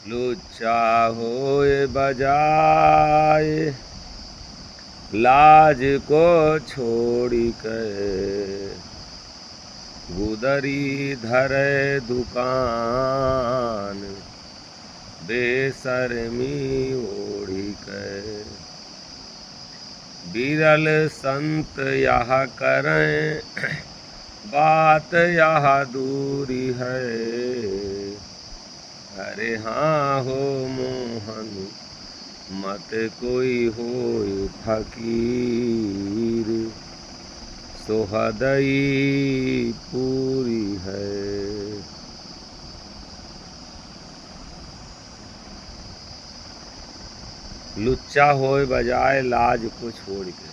लुच्चा होए बजाय लाज को छोड़ी कर, गुदरी धरे दुकान बेशर्मी ओढ़ी कर। बिरल संत यह करें बात यह दूरी है, अरे हाँ हो मोहन मत कोई होए फकीर, सोहदई पूरी है। लुच्चा होए बजाय लाज को छोड़ के।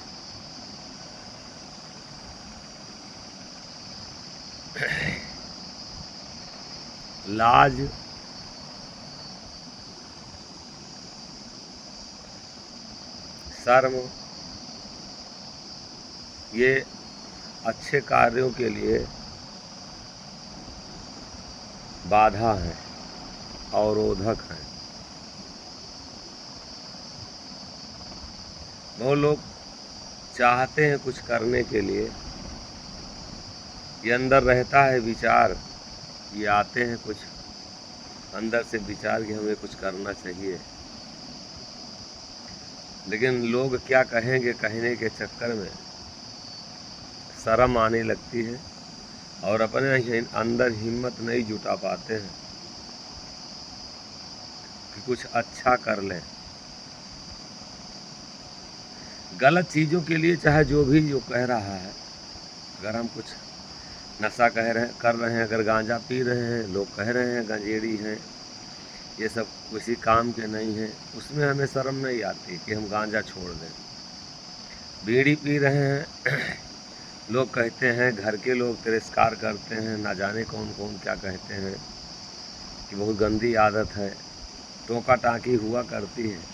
लाज शर्म ये अच्छे कार्यों के लिए बाधा है, अवरोधक है। बहुत लोग चाहते हैं कुछ करने के लिए, ये अंदर रहता है विचार, ये आते हैं कुछ अंदर से विचार कि हमें कुछ करना चाहिए, लेकिन लोग क्या कहेंगे कहने के चक्कर में शर्म आने लगती है और अपने अंदर हिम्मत नहीं जुटा पाते हैं कि कुछ अच्छा कर लें। गलत चीज़ों के लिए चाहे जो कह रहा है, अगर हम कुछ नशा कर रहे हैं, अगर गांजा पी रहे हैं, लोग कह रहे हैं गंजेड़ी हैं, ये सब किसी काम के नहीं हैं, उसमें हमें शर्म नहीं आती कि हम गांजा छोड़ दें। बीड़ी पी रहे हैं, लोग कहते हैं, घर के लोग तिरस्कार करते हैं, ना जाने कौन कौन क्या कहते हैं कि बहुत गंदी आदत है, टोका टाँकी हुआ करती है,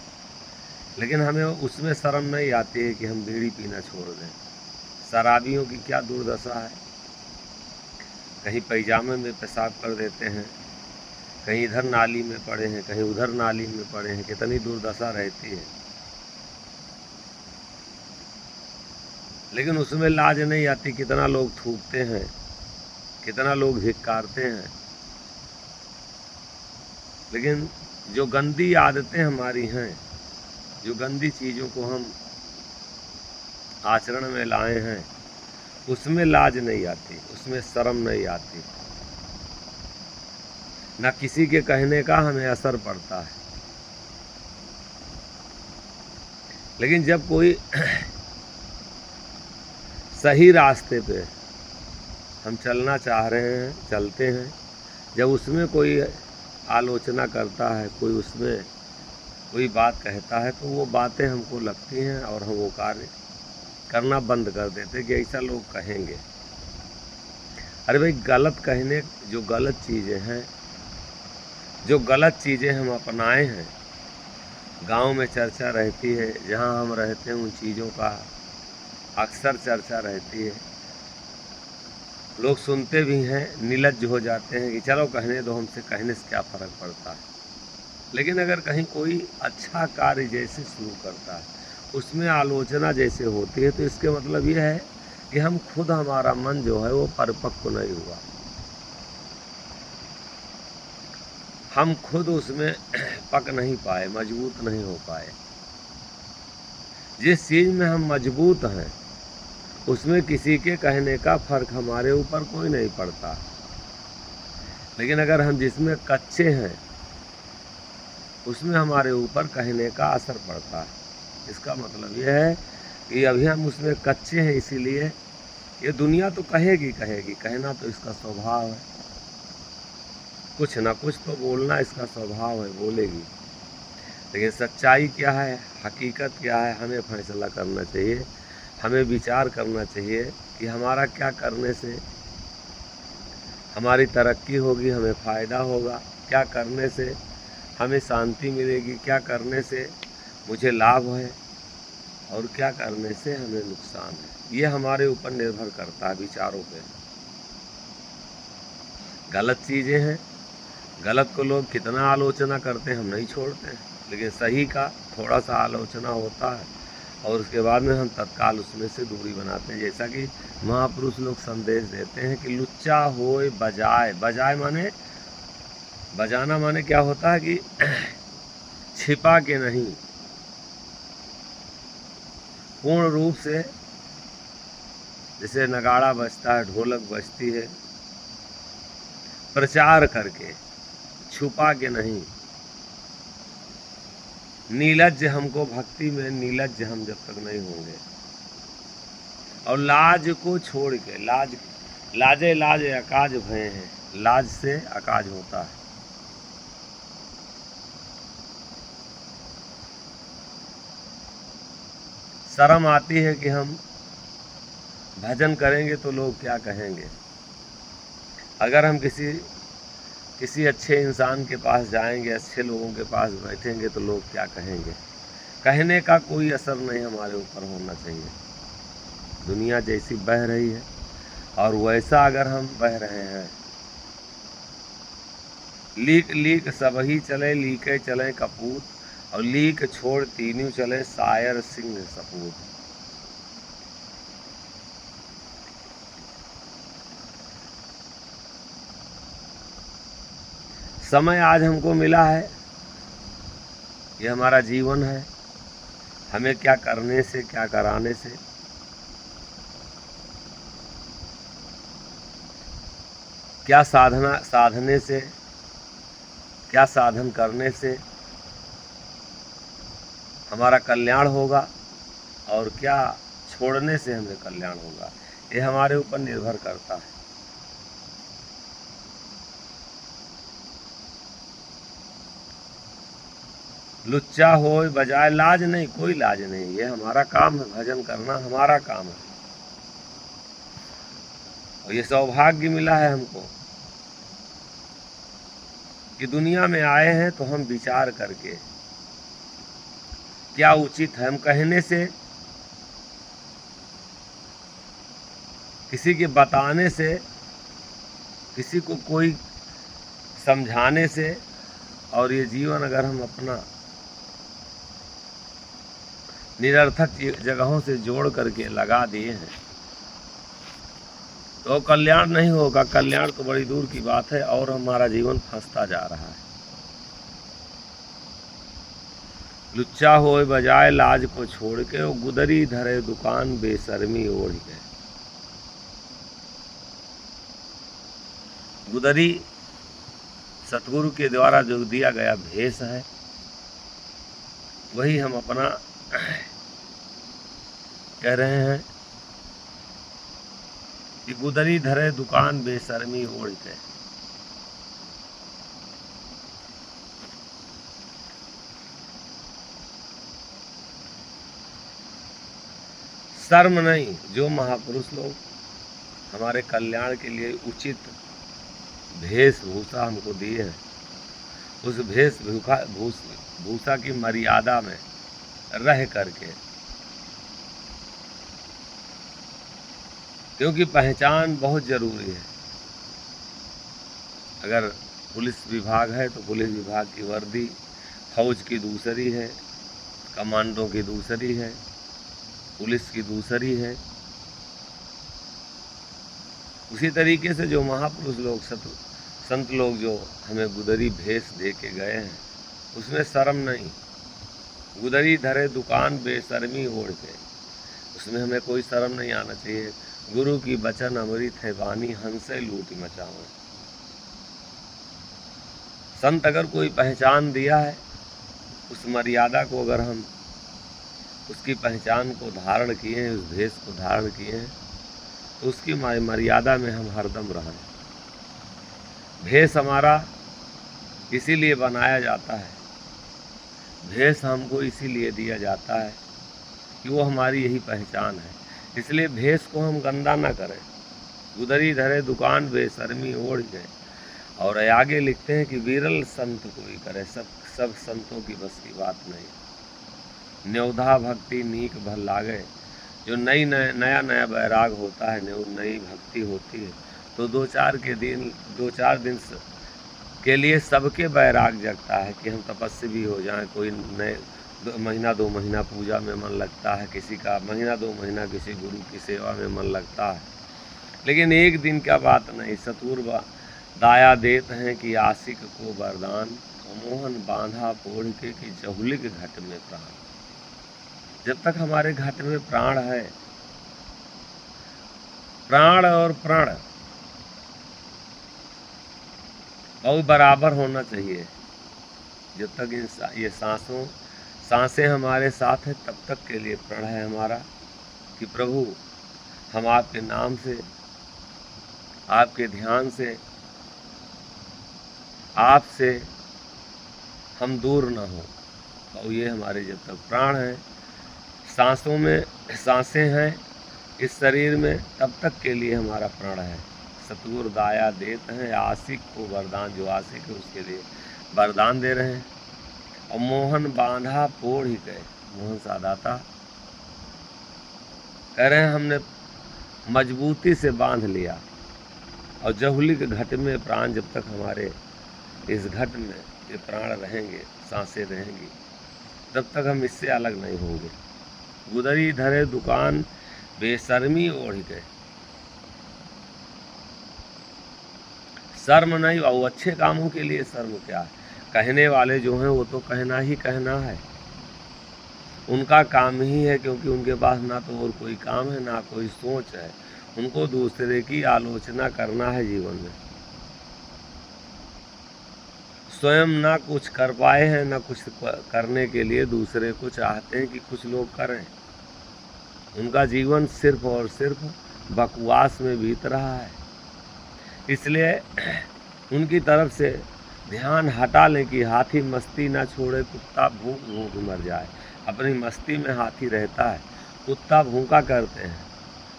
लेकिन हमें उसमें शर्म नहीं आती है कि हम बीड़ी पीना छोड़ दें। शराबियों की क्या दुर्दशा है, कहीं पैजामे में पेशाब कर देते हैं, कहीं इधर नाली में पड़े हैं, कहीं उधर नाली में पड़े हैं, कितनी दुर्दशा रहती है, लेकिन उसमें लाज नहीं आती। कितना लोग थूकते हैं, कितना लोग धिक्कारते हैं, लेकिन जो गंदी आदतें हमारी हैं, जो गंदी चीज़ों को हम आचरण में लाए हैं, उसमें लाज नहीं आती, उसमें शर्म नहीं आती, ना किसी के कहने का हमें असर पड़ता है। लेकिन जब कोई सही रास्ते पे हम चलना चाह रहे हैं, चलते हैं, जब उसमें कोई आलोचना करता है, कोई उसमें कोई बात कहता है, तो वो बातें हमको लगती हैं और हम वो कार्य करना बंद कर देते कि ऐसा लोग कहेंगे। अरे भाई, गलत कहने, जो गलत चीज़ें हैं, जो गलत चीज़ें हम अपनाए हैं, गांव में चर्चा रहती है, जहां हम रहते हैं उन चीज़ों का अक्सर चर्चा रहती है, लोग सुनते भी हैं, निर्लज्ज हो जाते हैं कि चलो कहने दो, हमसे कहने से क्या फ़र्क पड़ता है। लेकिन अगर कहीं कोई अच्छा कार्य जैसे शुरू करता है, उसमें आलोचना जैसे होती है, तो इसके मतलब ये है कि हम खुद, हमारा मन जो है वो परिपक्व नहीं हुआ, हम खुद उसमें पक नहीं पाए, मजबूत नहीं हो पाए। जिस चीज़ में हम मजबूत हैं, उसमें किसी के कहने का फ़र्क हमारे ऊपर कोई नहीं पड़ता, लेकिन अगर हम जिसमें कच्चे हैं, उसमें हमारे ऊपर कहने का असर पड़ता है। इसका मतलब यह है कि अभी हम उसमें कच्चे हैं, इसीलिए ये दुनिया तो कहेगी, कहना तो इसका स्वभाव है, कुछ ना कुछ तो बोलना इसका स्वभाव है, बोलेगी। लेकिन सच्चाई क्या है, हकीकत क्या है, हमें फैसला करना चाहिए, हमें विचार करना चाहिए कि हमारा क्या करने से हमारी तरक्की होगी, हमें फ़ायदा होगा, क्या करने से हमें शांति मिलेगी, क्या करने से मुझे लाभ है और क्या करने से हमें नुकसान है। ये हमारे ऊपर निर्भर करता है, विचारों पे। गलत चीज़ें हैं गलत को लोग कितना आलोचना करते हैं हम नहीं छोड़ते हैं, लेकिन सही का थोड़ा सा आलोचना होता है और उसके बाद में हम तत्काल उसमें से दूरी बनाते हैं। जैसा कि महापुरुष लोग संदेश देते हैं कि लुच्चा होए बजाए, बजाए माने बजाना माने क्या होता है कि छिपा के नहीं, पूर्ण रूप से, जैसे नगाड़ा बजता है, ढोलक बजती है, प्रचार करके, छुपा के नहीं। नीलज्ज हमको भक्ति में नीलज्ज हम जब तक नहीं होंगे, और लाज को छोड़ के, लाजे लाज अकाज भय हैं, लाज से अकाज होता है। शर्म आती है कि हम भजन करेंगे तो लोग क्या कहेंगे। अगर हम किसी अच्छे इंसान के पास जाएंगे, अच्छे लोगों के पास बैठेंगे तो लोग क्या कहेंगे। कहने का कोई असर नहीं हमारे ऊपर होना चाहिए। दुनिया जैसी बह रही है और वैसा अगर हम बह रहे हैं, लीक लीक सब ही चले, लीके चले कपूत, और लीक छोड़ तीनों चले, शायर सिंह सपूत। समय आज हमको मिला है, ये हमारा जीवन है, हमें क्या करने से, क्या कराने से, क्या साधने से, क्या साधन करने से हमारा कल्याण होगा और क्या छोड़ने से हमें कल्याण होगा, ये हमारे ऊपर निर्भर करता है। लुच्चा हो बजाय लाज नहीं, कोई लाज नहीं, ये हमारा काम है, भजन करना हमारा काम है। और ये सौभाग्य मिला है हमको कि दुनिया में आए हैं तो हम विचार करके क्या उचित है। हम कहने से, किसी के बताने से, किसी को कोई समझाने से, और ये जीवन अगर हम अपना निरर्थक जगहों से जोड़ करके लगा दिए हैं तो कल्याण नहीं होगा। कल्याण तो बड़ी दूर की बात है और हमारा जीवन फंसता जा रहा है। लुच्चा होए बजाय लाज को छोड़ के, वो गुदरी धरे दुकान बेशर्मी ओढ़ के। गुदरी सतगुरु के द्वारा जो दिया गया भेष है, वही हम अपना कह रहे हैं कि गुदरी धरे दुकान बेशर्मी ओढ़ के। शर्म नहीं, जो महापुरुष लोग हमारे कल्याण के लिए उचित वेशभूषा हमको दिए हैं, उस वेशभूषा की मर्यादा में रह करके, क्योंकि पहचान बहुत ज़रूरी है। अगर पुलिस विभाग है तो पुलिस विभाग की वर्दी, फौज की दूसरी है, कमांडो की दूसरी है, पुलिस की दूसरी है। उसी तरीके से जो महापुरुष लोग, संत लोग जो हमें गुदरी भेष दे के गए हैं, उसमें शर्म नहीं। गुदरी धरे दुकान बेशर्मी ओढ़ के, उसमें हमें कोई शर्म नहीं आना चाहिए। गुरु की बचन अमृत है वाणी, हंसे लूट मचाओ। संत अगर कोई पहचान दिया है, उस मर्यादा को अगर हम उसकी पहचान को धारण किए हैं, उस भेष को धारण किए हैं, तो उसकी मर्यादा में हम हरदम रहें। भेष हमारा इसीलिए बनाया जाता है, भेष हमको इसीलिए दिया जाता है कि वो हमारी यही पहचान है। इसलिए भेष को हम गंदा ना करें। गुदरी धरे दुकान बेशर्मी ओढ़ के। और आगे लिखते हैं कि विरल संत कोई करे, सब संतों की बस की बात नहीं। न्योधा भक्ति नीक भल लागे, जो नया बैराग होता है, नई भक्ति होती है, तो दो चार दिन के लिए सबके बैराग जगता है कि हम तपस्वी हो जाएं। कोई नए महीना 2 महीना पूजा में मन लगता है, किसी का महीना 2 महीना किसी गुरु की सेवा में मन लगता है, लेकिन एक दिन क्या बात नहीं। सतुर दाया देत हैं कि आशिक को वरदान, मोहन बांधा पोढ़ के कि जहुलिक घट में प्राण। जब तक हमारे घट में प्राण है, प्राण और प्रण बहुत बराबर होना चाहिए। जब तक ये सांसें हमारे साथ है, तब तक के लिए प्रण है हमारा कि प्रभु हम आपके नाम से, आपके ध्यान से, आपसे हम दूर ना हो। और ये हमारे जब तक प्राण है, सांसों में सांसें हैं इस शरीर में, तब तक के लिए हमारा प्राण है। सतगुरु दाया देते हैं आशिक को वरदान, जो आशिक है उसके लिए वरदान दे रहे हैं। और मोहन बांधा पोढ़ ही गए, मोहन सादाता कह रहे हैं हमने मजबूती से बांध लिया। और जहुली के घट में प्राण, जब तक हमारे इस घट में ये प्राण रहेंगे, सांसें रहेंगी, तब तक हम इससे अलग नहीं होंगे। गुदरी धरे दुकान बेशर्मी ओढ़ गए, शर्म नहीं। और अच्छे कामों के लिए शर्म क्या है? कहने वाले जो हैं वो तो कहना ही कहना है, उनका काम ही है, क्योंकि उनके पास ना तो और कोई काम है ना कोई सोच है। उनको दूसरे की आलोचना करना है जीवन में। स्वयं ना कुछ कर पाए हैं, ना कुछ करने के लिए दूसरे को चाहते हैं कि कुछ लोग करें। उनका जीवन सिर्फ और सिर्फ बकवास में बीत रहा है। इसलिए उनकी तरफ से ध्यान हटा लें कि हाथी मस्ती ना छोड़े, कुत्ता भूख भूख मर जाए। अपनी मस्ती में हाथी रहता है, कुत्ता भूखा करते हैं।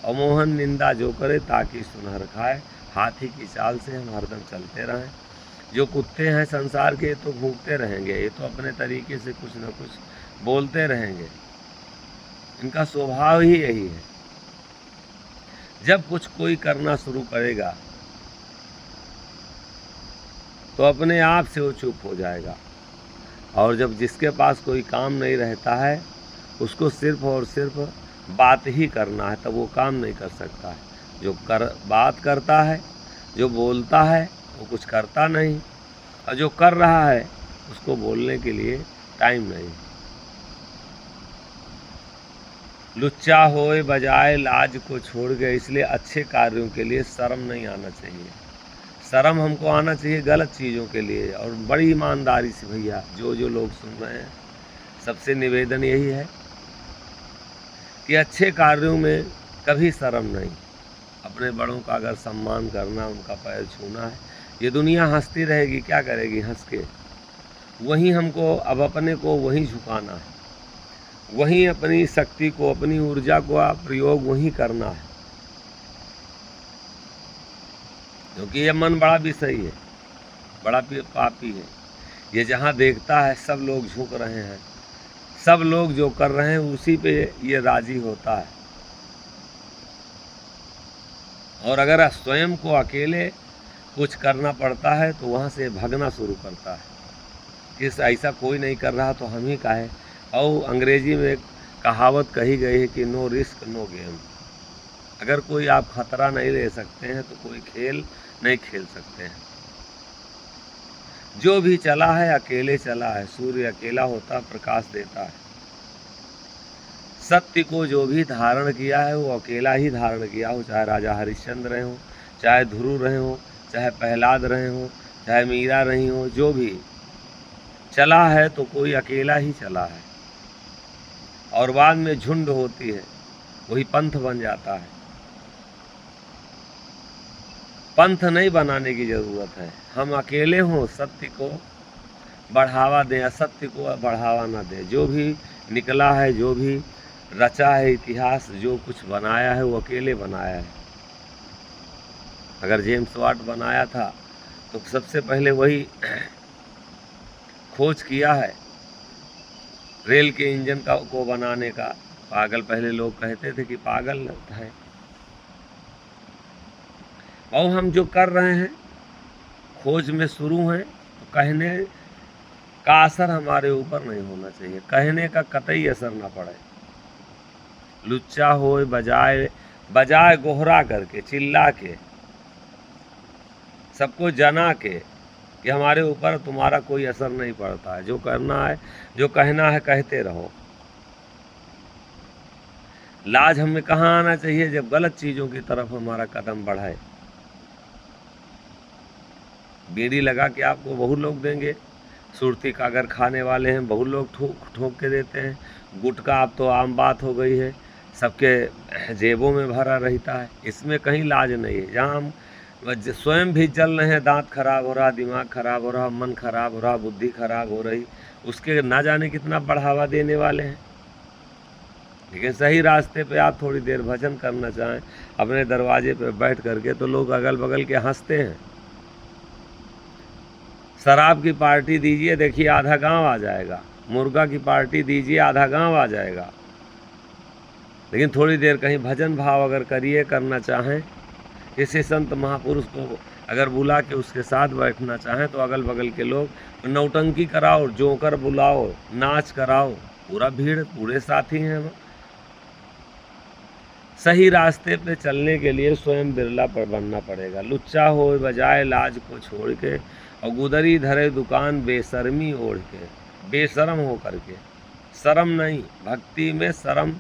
और मोहन निंदा जो करे ताकि सुनहर खाए। हाथी की चाल से हम हरदम चलते रहें। जो कुत्ते हैं संसार के, तो भूखते रहेंगे, ये तो अपने तरीके से कुछ न कुछ बोलते रहेंगे। इनका स्वभाव ही यही है। जब कुछ कोई करना शुरू करेगा तो अपने आप से वो चुप हो जाएगा। और जब जिसके पास कोई काम नहीं रहता है, उसको सिर्फ और सिर्फ बात ही करना है, तब वो काम नहीं कर सकता है। जो बात करता है, जो बोलता है, वो कुछ करता नहीं। और जो कर रहा है, उसको बोलने के लिए टाइम नहीं। लुच्चा होए बजाय लाज को छोड़ गए। इसलिए अच्छे कार्यों के लिए शर्म नहीं आना चाहिए। शर्म हमको आना चाहिए गलत चीज़ों के लिए। और बड़ी ईमानदारी से भैया जो लोग सुन रहे हैं, सबसे निवेदन यही है कि अच्छे कार्यों में कभी शर्म नहीं। अपने बड़ों का अगर सम्मान करना, उनका पैर छूना है, ये दुनिया हंसती रहेगी, क्या करेगी हंस के। वहीं हमको अब अपने को वहीं झुकाना है, वहीं अपनी शक्ति को, अपनी ऊर्जा को प्रयोग वहीं करना है। क्योंकि ये मन बड़ा विषयी है, बड़ा पापी है। ये जहाँ देखता है सब लोग झुक रहे हैं, सब लोग जो कर रहे हैं उसी पे ये राजी होता है। और अगर स्वयं को अकेले कुछ करना पड़ता है तो वहाँ से भागना शुरू करता है कि ऐसा कोई नहीं कर रहा तो हम ही काहे। और अंग्रेजी में एक कहावत कही गई है कि नो रिस्क नो गेम। अगर कोई आप खतरा नहीं ले सकते हैं तो कोई खेल नहीं खेल सकते हैं। जो भी चला है अकेले चला है। सूर्य अकेला होता प्रकाश देता है। सत्य को जो भी धारण किया है वो अकेला ही धारण किया हो, चाहे राजा हरिश्चंद्र रहे हो, चाहे ध्रुव रहे हो, चाहे प्रहलाद रहे हो, चाहे मीरा रही हो। जो भी चला है तो कोई अकेला ही चला है। और बाद में झुंड होती है, वही पंथ बन जाता है। पंथ नहीं बनाने की ज़रूरत है। हम अकेले हों, सत्य को बढ़ावा दें, असत्य को बढ़ावा ना दें। जो भी निकला है, जो भी रचा है इतिहास, जो कुछ बनाया है वो अकेले बनाया है। अगर जेम्स वाट बनाया था तो सबसे पहले वही खोज किया है रेल के इंजन को बनाने का। पागल पहले लोग कहते थे कि पागल लगता है। और हम जो कर रहे हैं, खोज में शुरू हैं, तो कहने का असर हमारे ऊपर नहीं होना चाहिए, कहने का कतई असर ना पड़े। लुच्चा होए बजाय गोहरा करके, चिल्ला के, सबको जना के कि हमारे ऊपर तुम्हारा कोई असर नहीं पड़ता है, जो करना है, जो कहना है कहते रहो। लाज हमें कहाँ आना चाहिए? जब गलत चीज़ों की तरफ हमारा कदम बढ़ाए। बीड़ी लगा के आपको बहुत लोग देंगे, सुरती का अगर खाने वाले हैं बहुत लोग ठोक के देते हैं, गुटखा अब तो आम बात हो गई है, सबके जेबों में भरा रहता है, इसमें कहीं लाज नहीं है। जहाँ हम स्वयं भी जल रहे हैं, दांत खराब हो रहा, दिमाग खराब हो रहा, मन खराब हो रहा, बुद्धि खराब हो रही, उसके ना जाने कितना बढ़ावा देने वाले हैं। लेकिन सही रास्ते पे आप थोड़ी देर भजन करना चाहें अपने दरवाजे पे बैठ करके, तो लोग अगल बगल के हंसते हैं। शराब की पार्टी दीजिए, देखिए आधा गांव आ जाएगा। मुर्गा की पार्टी दीजिए, आधा गांव आ जाएगा। लेकिन थोड़ी देर कहीं भजन भाव अगर करना चाहें, किसी संत महापुरुष को अगर बुला के उसके साथ बैठना चाहें, तो अगल बगल के लोग नौटंकी कराओ, जोकर बुलाओ, नाच कराओ, पूरा भीड़, पूरे साथी हैं हम। सही रास्ते पे चलने के लिए स्वयं बिरला पर बनना पड़ेगा। लुच्चा हो बजाय लाज को छोड़ के, और गुदरी धरे दुकान बेशर्मी ओढ़ के, बेशरम हो करके, शर्म नहीं, भक्ति में शर्म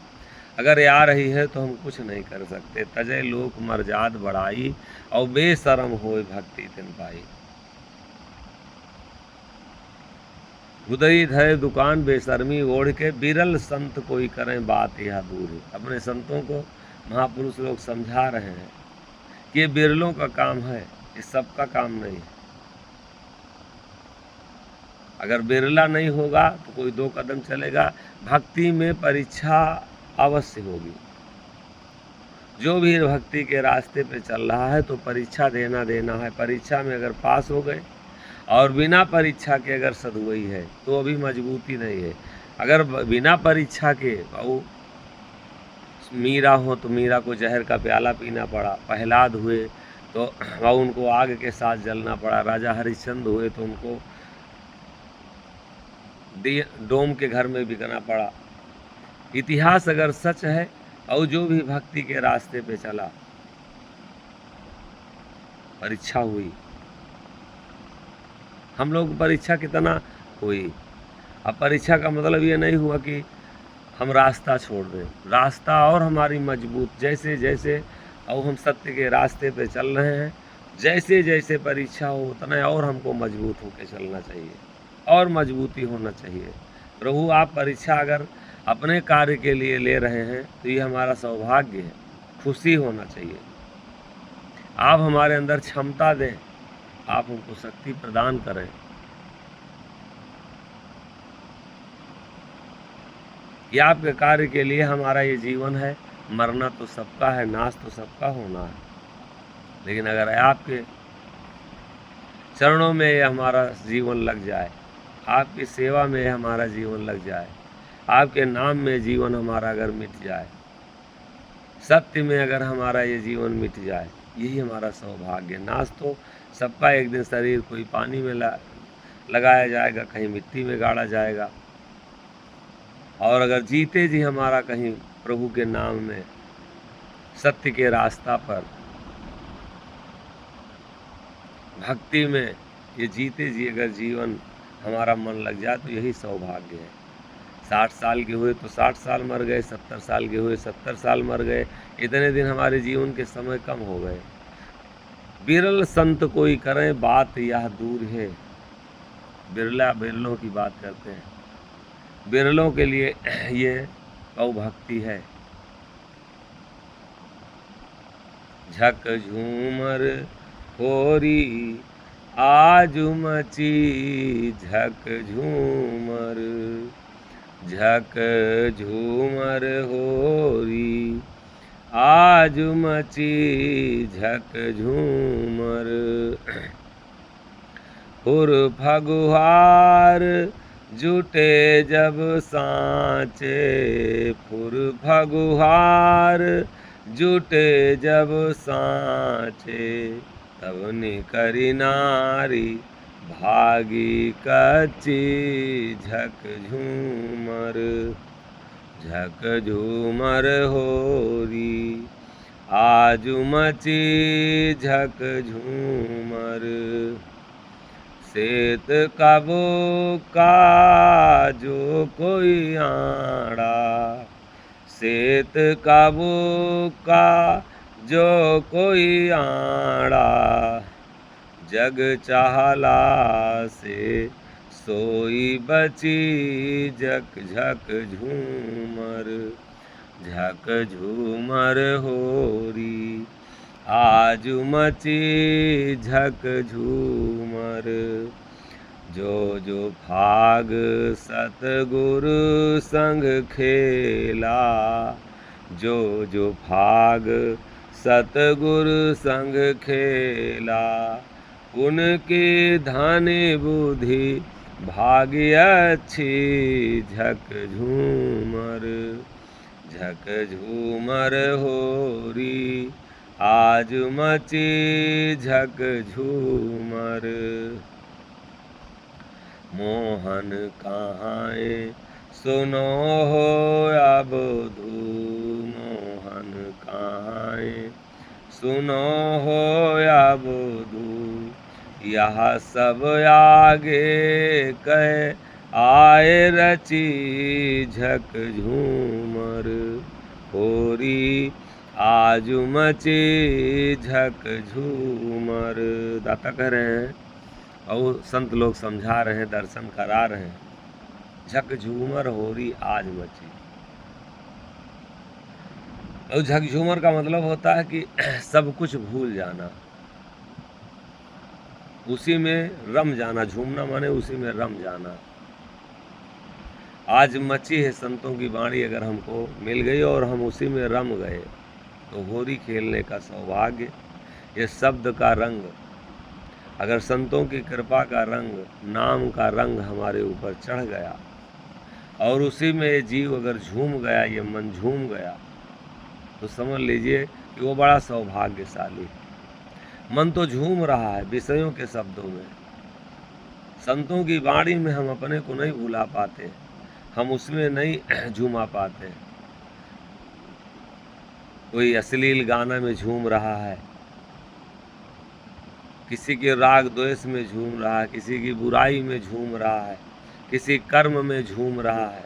अगर आ रही है तो हम कुछ नहीं कर सकते। तजय लोक मर्याद बढ़ाई, और बेशरम होए भक्ति तिन पाई। गुदरी धरे दुकान बेशर्मी ओढ़ के, बिरल संत कोई करें बात यह दूर है। अपने संतों को महापुरुष लोग समझा रहे हैं कि ये बिरलों का काम है, ये सबका काम नहीं है। अगर बिरला नहीं होगा तो कोई दो कदम चलेगा। भक्ति में परीक्षा अवश्य होगी। जो भी भक्ति के रास्ते पे चल रहा है तो परीक्षा देना है। परीक्षा में अगर पास हो गए और बिना परीक्षा के अगर सदुवई है तो अभी मजबूती नहीं है। अगर बिना परीक्षा के वो मीरा हो तो मीरा को जहर का प्याला पीना पड़ा, प्रहलाद हुए तो वह उनको आग के साथ जलना पड़ा, राजा हरिश्चंद्र हुए तो उनको डोम के घर में बिकना पड़ा। इतिहास अगर सच है और जो भी भक्ति के रास्ते पे चला, परीक्षा हुई। हम लोग परीक्षा कितना हुई। अब परीक्षा का मतलब ये नहीं हुआ कि हम रास्ता छोड़ दें। रास्ता और हमारी मजबूत, जैसे जैसे और हम सत्य के रास्ते पे चल रहे हैं, जैसे जैसे परीक्षा हो उतना और हमको मजबूत होकर चलना चाहिए और मजबूती होना चाहिए। प्रभु आप परीक्षा अगर अपने कार्य के लिए ले रहे हैं तो ये हमारा सौभाग्य है, खुशी होना चाहिए। आप हमारे अंदर क्षमता दें, आप हमको शक्ति प्रदान करें। ये आपके कार्य के लिए हमारा ये जीवन है। मरना तो सबका है, नाश तो सबका होना है। लेकिन अगर आपके चरणों में ये हमारा जीवन लग जाए, आपकी सेवा में हमारा जीवन लग जाए, आपके नाम में जीवन हमारा अगर मिट जाए, सत्य में अगर हमारा ये जीवन मिट जाए, यही हमारा सौभाग्य। नाश तो सबका एक दिन शरीर कोई पानी में लगाया जाएगा, कहीं मिट्टी में गाड़ा जाएगा। और अगर जीते जी हमारा कहीं प्रभु के नाम में सत्य के रास्ता पर भक्ति में ये जीते जी अगर जीवन हमारा मन लग जाए तो यही सौभाग्य है। 60 साल के हुए तो 60 साल मर गए, 70 साल के हुए 70 साल मर गए। इतने दिन हमारे जीवन के समय कम हो गए। बिरल संत कोई करें बात यह दूर है। बिरलों की बात करते हैं। बिरलों के लिए ये गौ भक्ति है। झक झूमर होरी आज मची, झक झूमर होरी आज मची, झक झूमर। हुर फगुहार जुटे जब सांचे, फुर फगुहार जुटे जब सांचे, तब निकरी नारी भागी कच्ची झकझूमर, झकझूमर होरी आजु मची झकझूमर। सेत कबो का जो कोई आड़ा, सेत कबो का जो कोई आड़ा, जग चाहला से सोई बची झक झक झूमर, झक झूमर होरी आजु मची झक झूमर। जो जो भाग सतगुरु संग खेला, जो जो भाग सतगुरु संग खेला, उनकी धनी बुद्धि भाग्य अच्छी झक झूमर, झक झूमर होरी आज मची झक झूमर। मोहन कहाए सुनो हो अब धू, मोहन कहाए सुनो हो अब धू, यह सब आगे कह आए रची झक झूमर, होरी आजु मची झक झूमर। दाता कह रहे हैं और संत लोग समझा रहे हैं, दर्शन करा रहे हैं, झक झूमर होरी आज मची। और झक झूमर का मतलब होता है कि सब कुछ भूल जाना, उसी में रम जाना। झूमना माने उसी में रम जाना। आज मची है संतों की वाणी अगर हमको मिल गई और हम उसी में रम गए तो होरी खेलने का सौभाग्य। ये शब्द का रंग, अगर संतों की कृपा का रंग, नाम का रंग हमारे ऊपर चढ़ गया और उसी में ये जीव अगर झूम गया, ये मन झूम गया, तो समझ लीजिए कि वो बड़ा सौभाग्यशाली। मन तो झूम रहा है विषयों के शब्दों में, संतों की वाणी में हम अपने को नहीं भुला पाते, हम उसमें नहीं झूमा पाते। कोई अश्लील गाना में झूम रहा है, किसी के राग द्वेष में झूम रहा है, किसी की बुराई में झूम रहा है, किसी कर्म में झूम रहा है।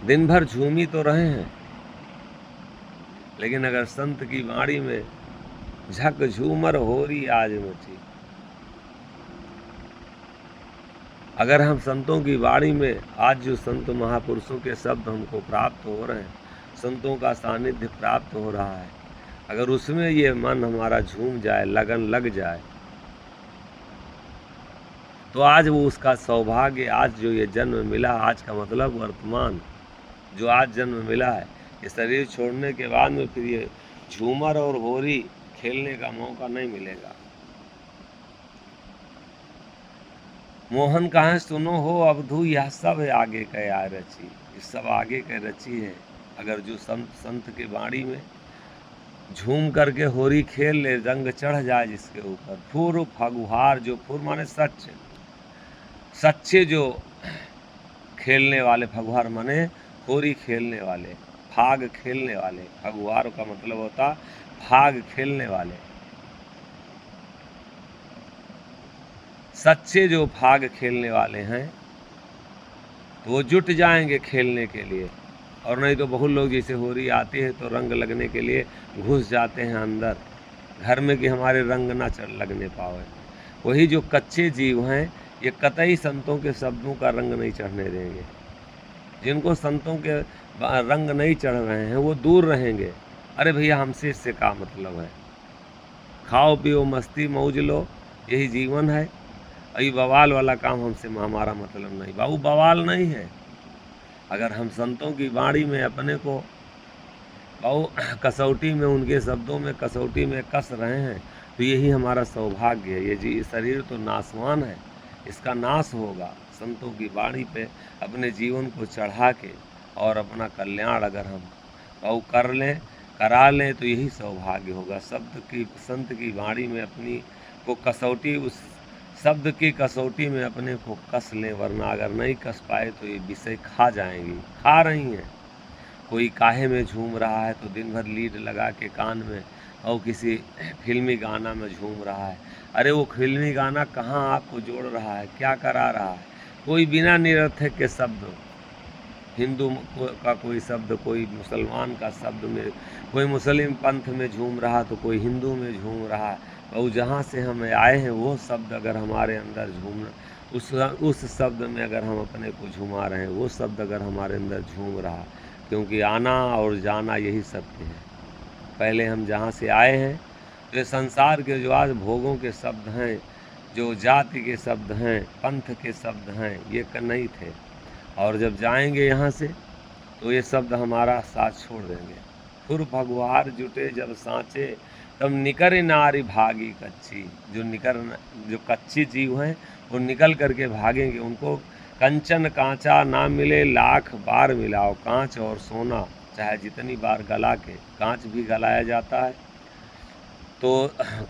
दिन भर झूमी तो रहे हैं, लेकिन अगर संत की वाणी में झक झूमर होरी आज मची, अगर हम संतों की वाणी में आज जो संत महापुरुषों के शब्द हमको प्राप्त हो रहे हैं, संतों का सानिध्य प्राप्त हो रहा है, अगर उसमें ये मन हमारा झूम जाए, लगन लग जाए, तो आज वो उसका सौभाग्य, आज जो ये जन्म मिला, आज का मतलब वर्तमान जो आज जन्म मिला है, ये शरीर छोड़ने के बाद में फिर ये झूमर और होरी खेलने का मौका नहीं मिलेगा। मोहन कहाँ सुनो हो अवधू, यह सब आगे कह आ रची, ये सब आगे कह रची है। अगर जो संत के वाणी में झूम करके होरी खेल ले, रंग चढ़ जाए जिसके ऊपर, फुर फगुहार, जो फुर माने सच, सच्चे जो खेलने वाले, फगुहार माने होरी खेलने वाले, फाग खेलने वाले, फगुहार का मतलब होता फाग खेलने वाले, सच्चे जो फाग खेलने वाले हैं तो वो जुट जाएंगे खेलने के लिए। और नहीं तो बहुत लोग जैसे होरी आती है तो रंग लगने के लिए घुस जाते हैं अंदर घर में कि हमारे रंग ना लगने पावे। वही जो कच्चे जीव हैं ये कतई संतों के शब्दों का रंग नहीं चढ़ने देंगे। जिनको संतों के रंग नहीं चढ़ रहे हैं वो दूर रहेंगे। अरे भैया हमसे इससे क्या मतलब है, खाओ पियो मस्ती मौज लो, यही जीवन है। अभी बवाल वाला काम हमसे हमारा मतलब नहीं। बाबू बवाल नहीं है। अगर हम संतों की वाणी में अपने को बाबू कसौटी में, उनके शब्दों में कसौटी में कस रहे हैं तो यही हमारा सौभाग्य है। ये शरीर तो नाशवान है, इसका नाश होगा। संतों की वाणी पे अपने जीवन को चढ़ा के और अपना कल्याण अगर हम बाबू कर लें, करा लें तो यही सौभाग्य होगा। संत की वाणी में अपनी को कसौटी, उस शब्द की कसौटी में अपने को कस लें, वरना अगर नहीं कस पाए तो ये विषय खा जाएंगी, खा रही हैं। कोई काहे में झूम रहा है तो दिन भर लीड लगा के कान में और किसी फिल्मी गाना में झूम रहा है। अरे वो फिल्मी गाना कहाँ आपको जोड़ रहा है, क्या करा रहा है? कोई बिना निरर्थक के शब्द, हिंदू का कोई शब्द, कोई मुसलमान का शब्द में, कोई मुस्लिम पंथ में झूम रहा तो कोई हिंदू में झूम रहा है। और जहाँ से हम आए हैं वो शब्द अगर हमारे अंदर झूमना, उस शब्द में अगर हम अपने को झुमा रहे हैं, वो शब्द अगर हमारे अंदर झूम रहा, क्योंकि आना और जाना यही सत्य है। पहले हम जहाँ से आए हैं तो ये संसार के जो आज भोगों के शब्द हैं, जो जाति के शब्द हैं, पंथ के शब्द हैं, ये नहीं थे। और जब जाएंगे यहाँ से तो ये शब्द हमारा साथ छोड़ देंगे। खुर भगवार जुटे जब सांचे, तब निकर नारी भागी कच्ची। जो कच्ची जीव हैं वो निकल करके भागेंगे। उनको कंचन कांचा ना मिले लाख बार मिलाओ। कांच और सोना चाहे जितनी बार गला के, कांच भी गलाया जाता है तो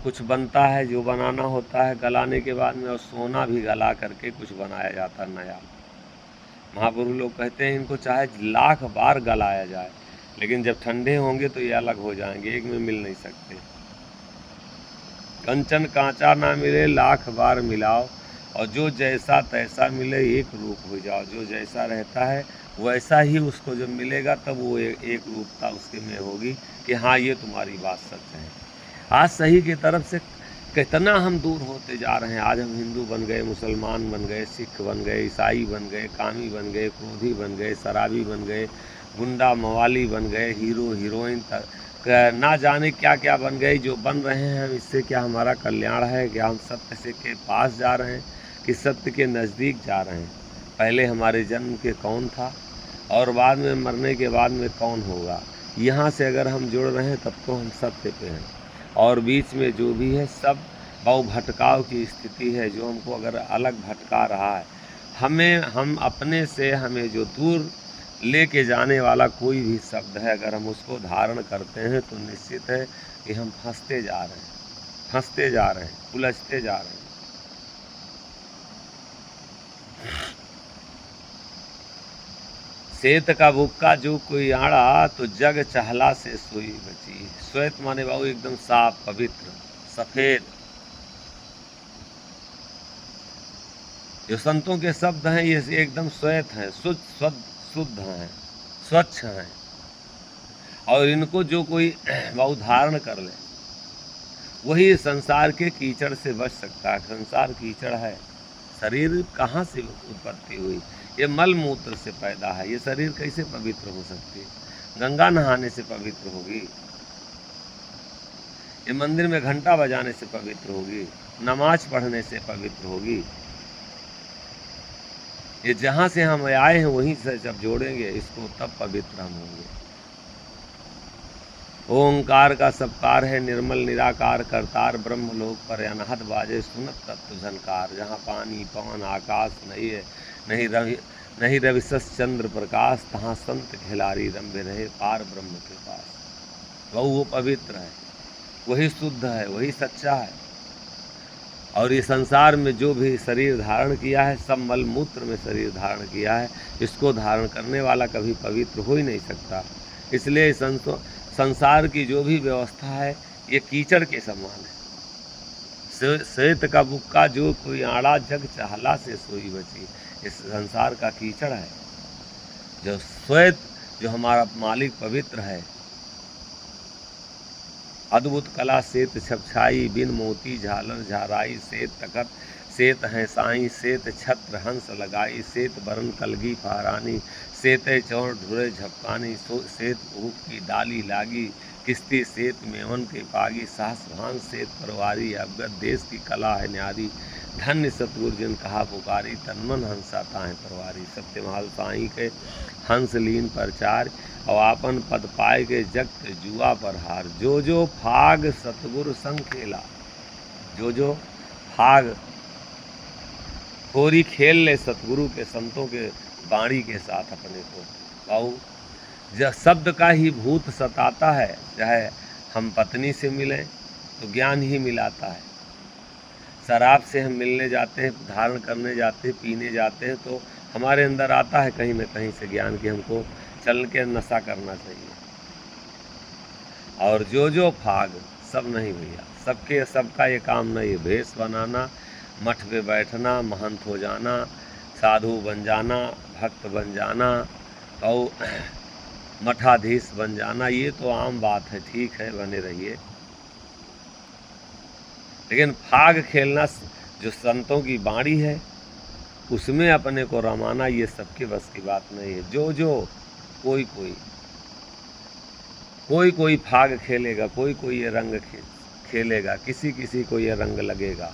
कुछ बनता है, जो बनाना होता है गलाने के बाद में, और सोना भी गला करके कुछ बनाया जाता है नया। महापुरुष लोग कहते हैं इनको चाहे लाख बार गलाया जाए, लेकिन जब ठंडे होंगे तो ये अलग हो जाएंगे, एक में मिल नहीं सकते। कंचन कांचा ना मिले लाख बार मिलाओ, और जो जैसा तैसा मिले एक रूप हो जाओ। जो जैसा रहता है वैसा ही उसको जब मिलेगा तब वो एक रूपता उसके में होगी कि हाँ ये तुम्हारी बात सच है। आज सही की तरफ से कितना हम दूर होते जा रहे हैं। आज हम हिंदू बन गए, मुसलमान बन गए, सिख बन गए, ईसाई बन गए, कामी बन गए, क्रोधी बन गए, शराबी बन गए, गुंडा मवाली बन गए, हीरो हीरोइन तक ना जाने क्या क्या बन गए। जो बन रहे हैं हम, इससे क्या हमारा कल्याण है? क्या हम सत्य से के पास जा रहे हैं कि सत्य के नज़दीक जा रहे हैं? पहले हमारे जन्म के कौन था और बाद में मरने के बाद में कौन होगा? यहाँ से अगर हम जुड़ रहे हैं तब तो हम सत्य पे हैं, और बीच में जो भी है सब बहु भटकाव की स्थिति है, जो हमको अगर अलग भटका रहा है। हम अपने से हमें जो दूर लेके जाने वाला कोई भी शब्द है, अगर हम उसको धारण करते हैं तो निश्चित है कि हम फंसते जा रहे हैं, उलझते जा रहे हैं। श्वेत का बुक्का जो कोई आड़ा, तो जग चहला से सोई बची। श्वेत माने बाबू एकदम साफ, पवित्र, सफेद। जो संतों के शब्द हैं ये एकदम श्वेत हैं, शुद्ध हैं, स्वच्छ हैं। और इनको जो कोई बाबू धारण कर ले वही संसार के कीचड़ से बच सकता है। संसार कीचड़ है। शरीर कहाँ से उत्पत्ति हुई? ये मल मूत्र से पैदा है। ये शरीर कैसे पवित्र हो सकती है? गंगा नहाने से पवित्र होगी? ये मंदिर में घंटा बजाने से पवित्र होगी? नमाज पढ़ने से पवित्र होगी? ये जहाँ से हम आए हैं वहीं से जब जोड़ेंगे इसको तब पवित्र हम होंगे। ओंकार का सबकार है निर्मल निराकार करतार, ब्रह्मलोक पर अनहद बाजे सुनत तत्व झनकार। जहाँ पानी पवन आकाश नहीं है, नहीं रविशस चंद्र प्रकाश, तहाँ संत खिलारी रंभे रहे पार ब्रह्म के पास। वो पवित्र है, वही शुद्ध है, वही सच्चा है। और ये संसार में जो भी शरीर धारण किया है सब मल मूत्र में शरीर धारण किया है। इसको धारण करने वाला कभी पवित्र हो ही नहीं सकता। इसलिए संसार की जो भी व्यवस्था है ये कीचड़ के समान है। श्वेत का बुक्का जो कोई आड़ा, जग चहला से सोई बची। इस संसार का कीचड़ है। जो श्वेत, जो हमारा मालिक पवित्र है, अद्भुत कला श्वेत छपछाई, बिन मोती झालर झाराई। श्वेत तखत श्वेत है साई, श्वेत छत्र हंस लगाई। श्वेत बरन कलगी फहरानी, श्वेत चौर ढुरे झपकानी। श्वेत भूख की डाली लागी, किस्ती श्वेत मेवन के पागी। सहस्रभान श्वेत परवारी, अवगत देश की कला है न्यारी। धन्य सतगुरु जिन कहा पुकारी, तनमन हंसा ताहे परवारी। सत्यमाल साई के हंस लीन प्रचार, और आपन पद पाए के जगत जुआ पर हार। जो जो फाग सतगुरु संग खेला, जो जो फाग खोरी खेल ले सतगुरु के संतों के बाणी के साथ अपने को। भाऊ जब शब्द का ही भूत सताता है, चाहे हम पत्नी से मिलें तो ज्ञान ही मिलाता है, शराब से हम मिलने जाते हैं, धारण करने जाते हैं, पीने जाते हैं, तो हमारे अंदर आता है कहीं न कहीं से ज्ञान कि हमको चल के नशा करना चाहिए। और जो फाग सब नहीं भैया, सबका ये काम नहीं है। भेष बनाना, मठ पे बैठना, महंत हो जाना, साधु बन जाना, भक्त बन जाना और मठाधीश बन जाना, ये तो आम बात है, ठीक है, बने रहिए। लेकिन फाग खेलना जो संतों की बाणी है, उसमें अपने को रमाना, ये सबके बस की बात नहीं है। जो कोई फाग खेलेगा, कोई ये रंग खेलेगा, किसी को ये रंग लगेगा।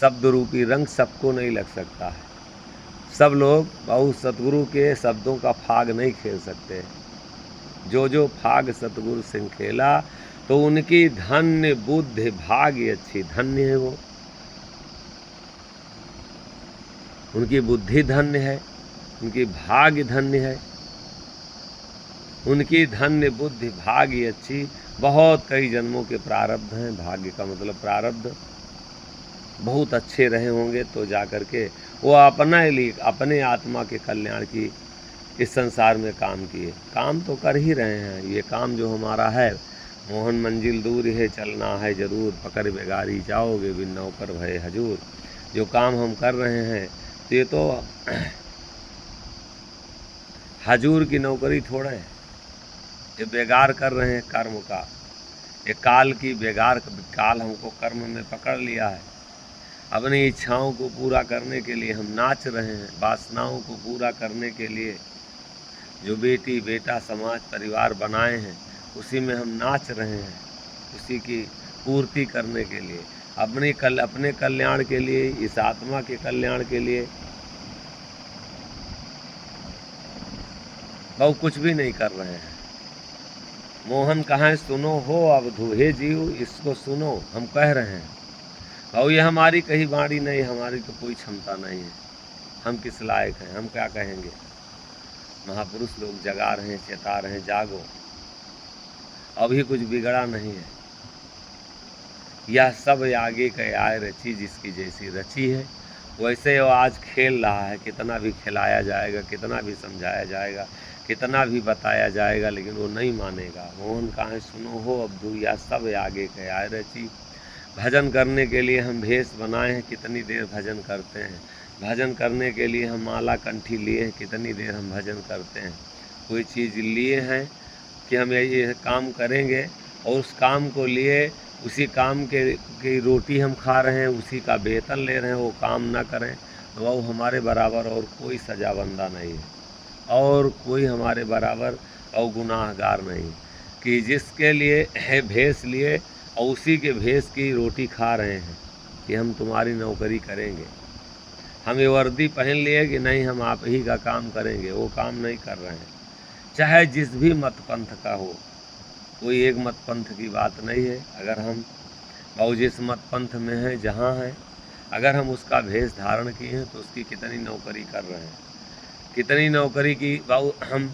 शब्द रूपी रंग सबको नहीं लग सकता है। सब लोग बहुत सतगुरु के शब्दों का फाग नहीं खेल सकते। जो फाग सतगुरु सिंह खेला, तो उनकी धन्य बुद्धि भाग्य अच्छी, धन्य है वो, उनकी बुद्धि धन्य है, उनकी भाग्य धन्य है, उनकी धन्य बुद्धि भाग्य अच्छी। बहुत कई जन्मों के प्रारब्ध हैं, भाग्य का मतलब प्रारब्ध, बहुत अच्छे रहे होंगे तो जाकर के वो अपने आत्मा के कल्याण की इस संसार में काम किए। काम तो कर ही रहे हैं। ये काम जो हमारा है, मोहन मंजिल दूर है, चलना है जरूर, पकड़ बेगारी जाओगे, बिन नौकर भय हजूर। जो काम हम कर रहे हैं, तो ये तो हजूर की नौकरी थोड़ा है, ये बेगार कर रहे हैं कर्म का। ये काल हमको कर्म में पकड़ लिया है। अपनी इच्छाओं को पूरा करने के लिए हम नाच रहे हैं, वासनाओं को पूरा करने के लिए जो बेटी बेटा समाज परिवार बनाए हैं, उसी में हम नाच रहे हैं, उसी की पूर्ति करने के लिए, अपने कल्याण के लिए, इस आत्मा के कल्याण के लिए बहु कुछ भी नहीं कर रहे हैं। मोहन कहाँ सुनो हो अवधू, हे जीव इसको सुनो, हम कह रहे हैं। और ये हमारी कहीं बाणी नहीं, हमारी तो कोई क्षमता नहीं है। हम किस लायक हैं, हम क्या कहेंगे। महापुरुष लोग जगा रहे हैं, चेता रहे हैं, जागो, अभी कुछ बिगड़ा नहीं है। यह सब आगे के आए रची, जिसकी जैसी रची है वैसे वो आज खेल रहा है। कितना भी खिलाया जाएगा, कितना भी समझाया जाएगा, कितना भी बताया जाएगा, लेकिन वो नहीं मानेगा। मोहन कहाँ सुनो हो अब्दू, या सब आगे के आए रची। भजन करने के लिए हम भेष बनाए हैं, कितनी देर भजन करते हैं। भजन करने के लिए हम माला कंठी लिए हैं, कितनी देर हम भजन करते हैं। कोई चीज़ लिए हैं कि हम ये काम करेंगे, और उस काम को लिए, उसी काम की रोटी हम खा रहे हैं, उसी का वेतन ले रहे हैं। वो काम ना करें तो वो हमारे बराबर और कोई सजा बंदा नहीं है, और कोई हमारे बराबर और गुनाहगार नहीं, कि जिसके लिए है भेष लिए और उसी के भेष की रोटी खा रहे हैं कि हम तुम्हारी नौकरी करेंगे। हम ये वर्दी पहन लिए कि नहीं हम आप ही का काम करेंगे, वो काम नहीं कर रहे हैं। चाहे जिस भी मत पंथ का हो, कोई एक मत पंथ की बात नहीं है। अगर हम और जिस मत पंथ में हैं, जहाँ हैं, अगर हम उसका भेष धारण किए हैं, तो उसकी कितनी नौकरी कर रहे हैं, कितनी नौकरी की हम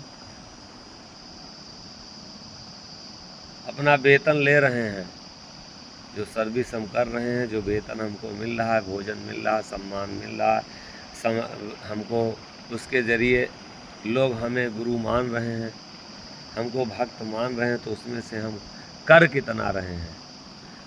अपना वेतन ले रहे हैं। जो सर्विस हम कर रहे हैं, जो वेतन हमको मिल रहा है, भोजन मिल रहा है, सम्मान मिल रहा है, हमको उसके ज़रिए लोग हमें गुरु मान रहे हैं, हमको भक्त मान रहे हैं, तो उसमें से हम कर कितना रहे हैं।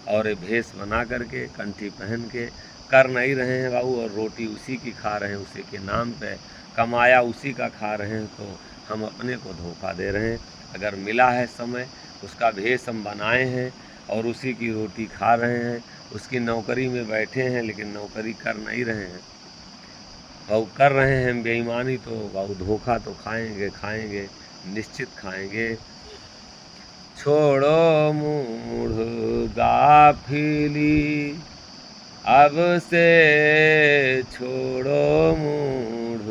और ये भेष बना करके, कंठी पहन के कर नहीं रहे हैं बाबू, और रोटी उसी की खा रहे हैं, उसी के नाम पे कमाया उसी का खा रहे हैं, तो हम अपने को धोखा दे रहे हैं। अगर मिला है समय, उसका भेष हम बनाए हैं और उसी की रोटी खा रहे हैं, उसकी नौकरी में बैठे हैं, लेकिन नौकरी कर नहीं रहे हैं, और कर रहे हैं बेईमानी, तो बाबू धोखा तो खाएंगे, निश्चित खाएंगे। छोड़ो मूढ़ गाफिली, अब से छोड़ो मूढ़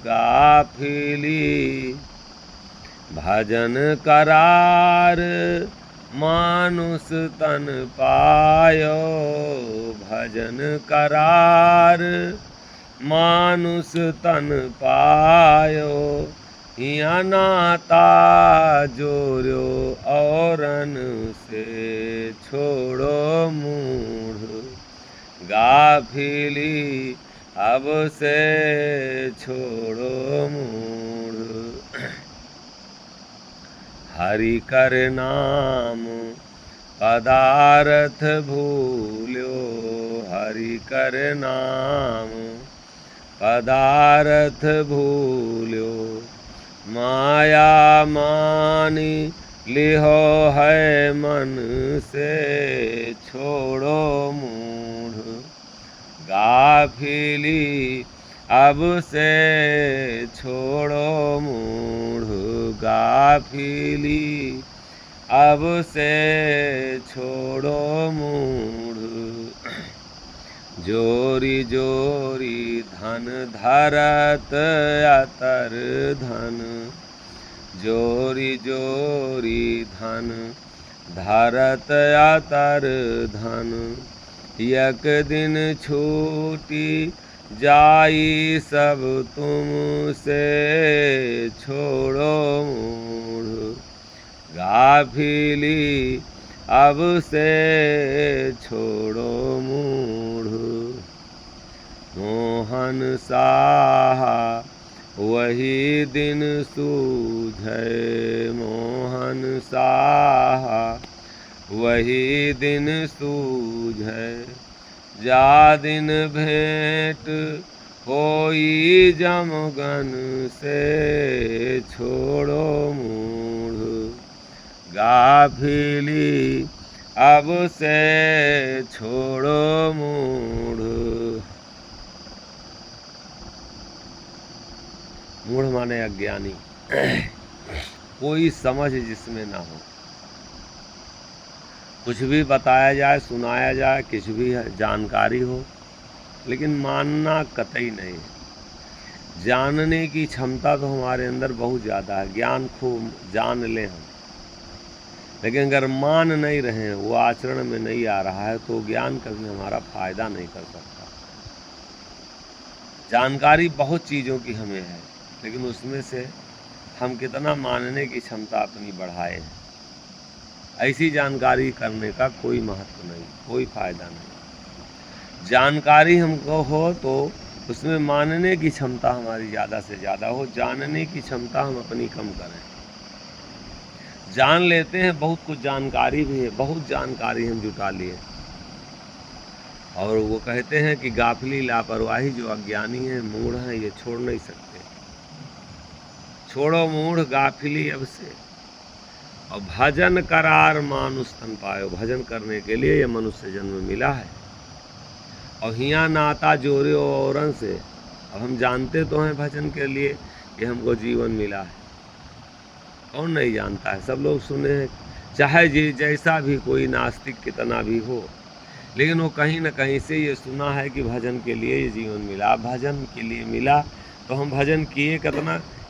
गाफिली। भजन करार मानुष तन पायो, भजन करार मानुष तन पायो। हिया नाता जोड़ो औरन से, छोड़ो मूढ़ गाफिली अब से छोड़ो मूढ़। हरि कर नाम पदार्थ भूल्यो, हरि कर नाम पदार्थ भूल्यो। माया मानी लिहो है मन से छोड़ो मूढ़। गाफिली अब से छोड़ो मूढ़। गाफिली अब से छोड़ो मूढ़। जोरी जोरी धन धरत अतर धन, जोरी जोरी धन धरत अतर धन। एक दिन छूटी जाई सब तुम से छोड़ो मूढ़। गाफिली अब से छोड़ो मूढ़। मोहन साहा वही दिन सूझे, मोहन साहा वही दिन सूझे। जा दिन भेंट होई जमगन से छोड़ो मूढ़। गाफिली अब से छोड़ो मूढ़। मूढ़ माने अज्ञानी, कोई समझ जिसमें ना हो। कुछ भी बताया जाए, सुनाया जाए, कुछ भी जानकारी हो, लेकिन मानना कतई नहीं है। जानने की क्षमता तो हमारे अंदर बहुत ज़्यादा है, ज्ञान खूब जान लें हम, लेकिन अगर मान नहीं रहे, वो आचरण में नहीं आ रहा है, तो ज्ञान कभी हमारा फायदा नहीं कर सकता। जानकारी बहुत चीज़ों की हमें है, लेकिन उसमें से हम कितना मानने की क्षमता अपनी बढ़ाए हैं, ऐसी जानकारी करने का कोई महत्व नहीं, कोई फायदा नहीं। जानकारी हमको हो तो उसमें मानने की क्षमता हमारी ज़्यादा से ज़्यादा हो, जानने की क्षमता हम अपनी कम करें। जान लेते हैं बहुत कुछ, जानकारी भी है, बहुत जानकारी हम जुटा लिए, और वो कहते हैं कि गाफिली लापरवाही जो अज्ञानी है, मूढ़ है, ये छोड़ नहीं सकते। छोड़ो मूढ़ गाफिली अब से, और भजन करार मानुष तन पायो। भजन करने के लिए ये मनुष्य जन्म मिला है, और हिया नाता जोड़े औरन से। अब हम जानते तो हैं भजन के लिए कि हमको जीवन मिला है, कौन नहीं जानता है, सब लोग सुने हैं। चाहे जैसा भी कोई नास्तिक कितना भी हो, लेकिन वो कहीं ना कहीं से ये सुना है कि भजन के लिए ये जीवन मिला। भजन के लिए मिला तो हम भजन किए,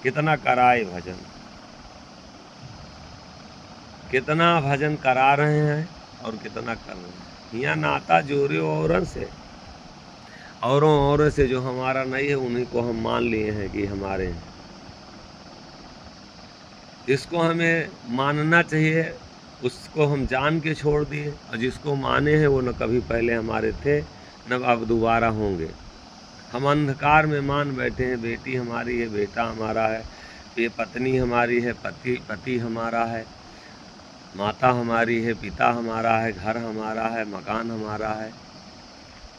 कितना कराए भजन, कितना भजन करा रहे हैं और कितना कर रहे हैं। यहाँ नाता जोड़े औरन से, औरों से जो हमारा नहीं है, उन्हीं को हम मान लिए हैं कि हमारे हैं। जिसको हमें मानना चाहिए उसको हम जान के छोड़ दिए, और जिसको माने हैं वो न कभी पहले हमारे थे, न अब दोबारा होंगे। हम अंधकार में मान बैठे हैं, बेटी हमारी है, बेटा हमारा है, ये पत्नी हमारी है, पति हमारा है, माता हमारी है, पिता हमारा है, घर हमारा है, मकान हमारा है,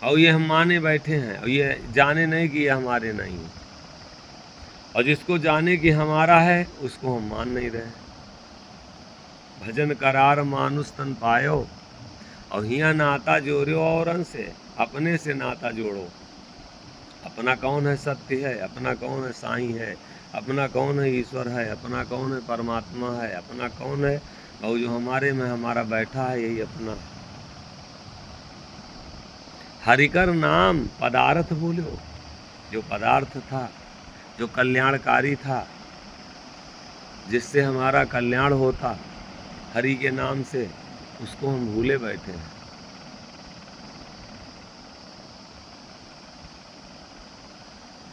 और ये हम माने बैठे हैं, और ये जाने नहीं कि ये हमारे नहीं है। और जिसको जाने कि हमारा है उसको हम मान नहीं रहे। भजन करार मानुष तन पायो, और हिया नाता जोड़ो औरन से, अपने से नाता जोड़ो। अपना कौन है सत्य है, अपना कौन है साईं है, अपना कौन है ईश्वर है, अपना कौन है परमात्मा है, अपना कौन है, और जो हमारे में हमारा बैठा है यही अपना। हरिकर नाम पदार्थ बोलो, जो पदार्थ था, जो कल्याणकारी था, जिससे हमारा कल्याण होता हरि के नाम से, उसको हम भूले बैठे हैं।